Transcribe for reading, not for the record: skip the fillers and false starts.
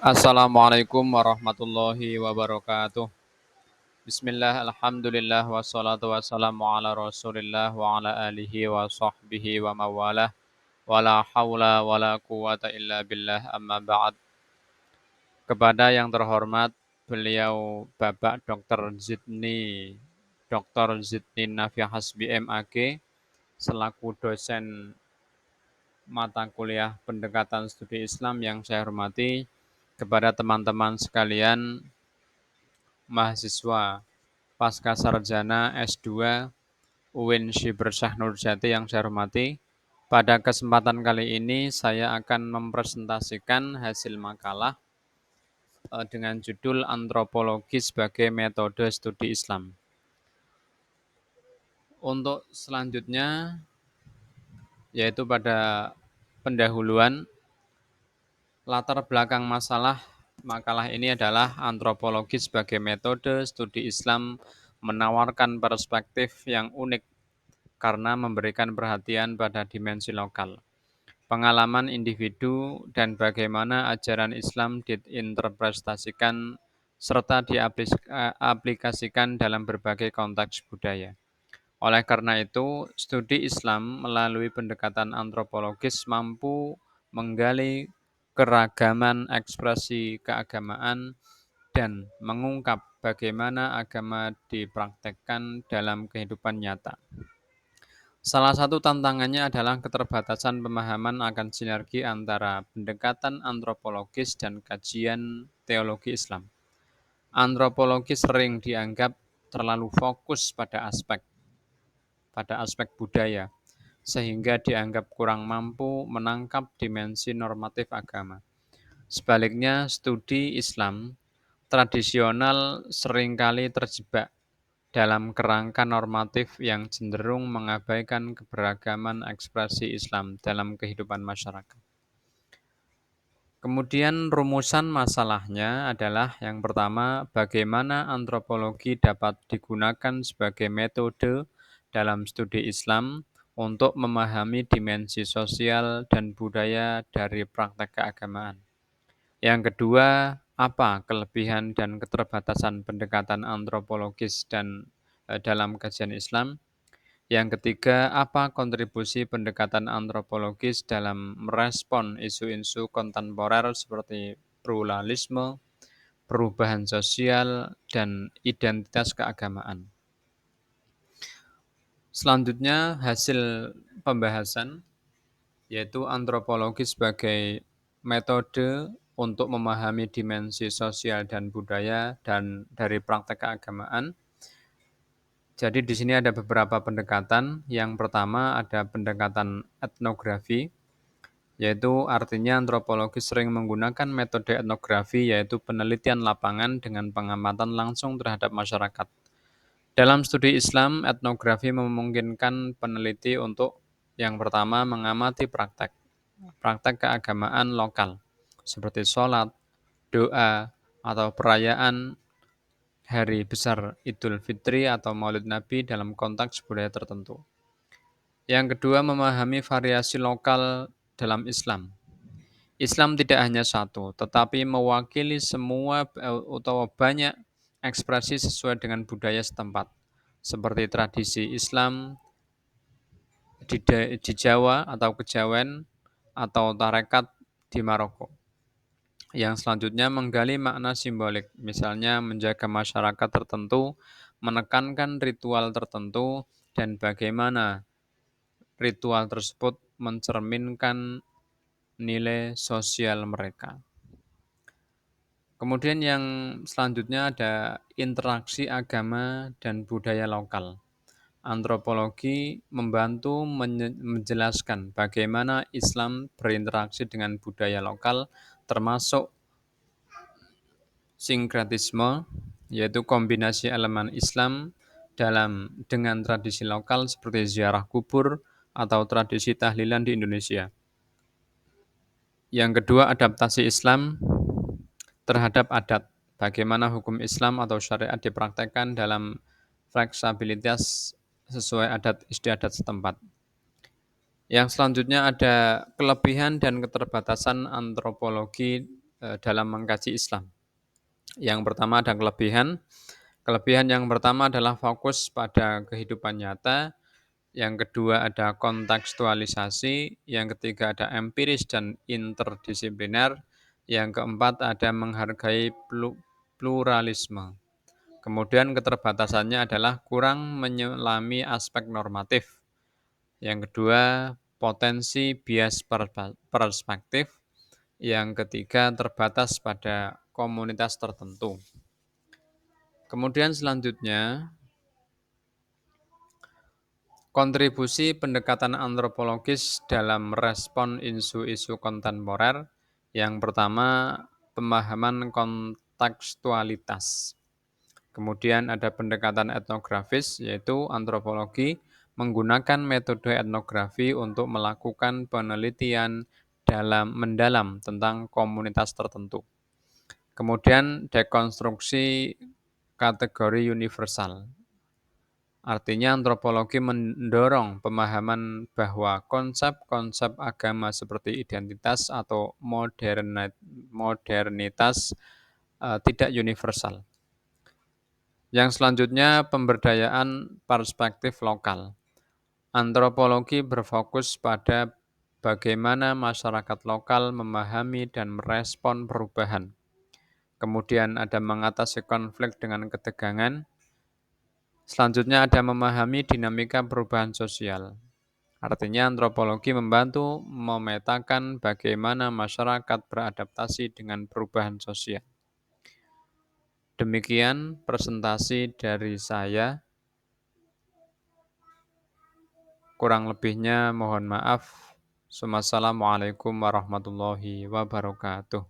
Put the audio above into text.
Assalamualaikum warahmatullahi wabarakatuh. Bismillah, alhamdulillah, wassalatu wassalamu ala rasulillah wa ala alihi wa sahbihi wa mawalah. Wa la hawla wa la quwata illa billah amma ba'd. Kepada yang terhormat, beliau Bapak Dr. Zidni Nafi Hasbi MAG, selaku dosen mata kuliah pendekatan studi Islam yang saya hormati, kepada teman-teman sekalian mahasiswa pasca sarjana S2 UIN Syibr Syah Nurjati yang saya hormati. Pada kesempatan kali ini saya akan mempresentasikan hasil makalah dengan judul Antropologi sebagai Metode Studi Islam. Untuk selanjutnya yaitu pada pendahuluan, latar belakang masalah makalah ini adalah antropologi sebagai metode studi Islam menawarkan perspektif yang unik karena memberikan perhatian pada dimensi lokal, pengalaman individu, dan bagaimana ajaran Islam diinterpretasikan serta diaplikasikan dalam berbagai konteks budaya. Oleh karena itu, studi Islam melalui pendekatan antropologis mampu menggali keragaman ekspresi keagamaan dan mengungkap bagaimana agama dipraktekkan dalam kehidupan nyata. Salah satu tantangannya adalah keterbatasan pemahaman akan sinergi antara pendekatan antropologis dan kajian teologi Islam. Antropologi sering dianggap terlalu fokus pada aspek budaya, sehingga dianggap kurang mampu menangkap dimensi normatif agama. Sebaliknya, studi Islam tradisional seringkali terjebak dalam kerangka normatif yang cenderung mengabaikan keberagaman ekspresi Islam dalam kehidupan masyarakat. Kemudian rumusan masalahnya adalah yang pertama, bagaimana antropologi dapat digunakan sebagai metode dalam studi Islam untuk memahami dimensi sosial dan budaya dari praktek keagamaan. Yang kedua, apa kelebihan dan keterbatasan pendekatan antropologis dan dalam kajian Islam? Yang ketiga, apa kontribusi pendekatan antropologis dalam merespon isu-isu kontemporer seperti pluralisme, perubahan sosial, dan identitas keagamaan? Selanjutnya, hasil pembahasan yaitu antropologi sebagai metode untuk memahami dimensi sosial dan budaya dan dari praktek keagamaan. Jadi di sini ada beberapa pendekatan. Yang pertama ada pendekatan etnografi, yaitu artinya antropologi sering menggunakan metode etnografi, yaitu penelitian lapangan dengan pengamatan langsung terhadap masyarakat. Dalam studi Islam, etnografi memungkinkan peneliti untuk yang pertama mengamati praktek keagamaan lokal, seperti sholat, doa, atau perayaan hari besar Idul Fitri atau Maulid Nabi dalam konteks budaya tertentu. Yang kedua, memahami variasi lokal dalam Islam. Islam tidak hanya satu, tetapi mewakili semua atau banyak ekspresi sesuai dengan budaya setempat, seperti tradisi Islam di Jawa atau Kejawen, atau tarekat di Maroko. Yang selanjutnya menggali makna simbolik, misalnya menjaga masyarakat tertentu, menekankan ritual tertentu, dan bagaimana ritual tersebut mencerminkan nilai sosial mereka. Kemudian yang selanjutnya ada interaksi agama dan budaya lokal. Antropologi membantu menjelaskan bagaimana Islam berinteraksi dengan budaya lokal, termasuk sinkretisme, yaitu kombinasi elemen Islam dengan tradisi lokal seperti ziarah kubur atau tradisi tahlilan di Indonesia. Yang kedua, adaptasi Islam terhadap adat. Bagaimana hukum Islam atau syariat dipraktekkan dalam fleksibilitas sesuai adat istiadat setempat. Yang selanjutnya ada kelebihan dan keterbatasan antropologi dalam mengkaji Islam. Yang pertama ada kelebihan. Kelebihan yang pertama adalah fokus pada kehidupan nyata, yang kedua ada kontekstualisasi, yang ketiga ada empiris dan interdisipliner, yang keempat ada menghargai pluralisme. Kemudian keterbatasannya adalah kurang menyelami aspek normatif. Yang kedua, potensi bias perspektif. Yang ketiga, terbatas pada komunitas tertentu. Kemudian selanjutnya, kontribusi pendekatan antropologis dalam respon isu-isu kontemporer. Yang pertama, pemahaman kontekstualitas. Kemudian ada pendekatan etnografis, yaitu antropologi menggunakan metode etnografi untuk melakukan penelitian mendalam tentang komunitas tertentu. Kemudian dekonstruksi kategori universal. Artinya antropologi mendorong pemahaman bahwa konsep-konsep agama seperti identitas atau modernitas tidak universal. Yang selanjutnya pemberdayaan perspektif lokal. Antropologi berfokus pada bagaimana masyarakat lokal memahami dan merespon perubahan. Kemudian ada mengatasi konflik dengan ketegangan. Selanjutnya ada memahami dinamika perubahan sosial. Artinya antropologi membantu memetakan bagaimana masyarakat beradaptasi dengan perubahan sosial. Demikian presentasi dari saya. Kurang lebihnya mohon maaf. Wassalamualaikum warahmatullahi wabarakatuh.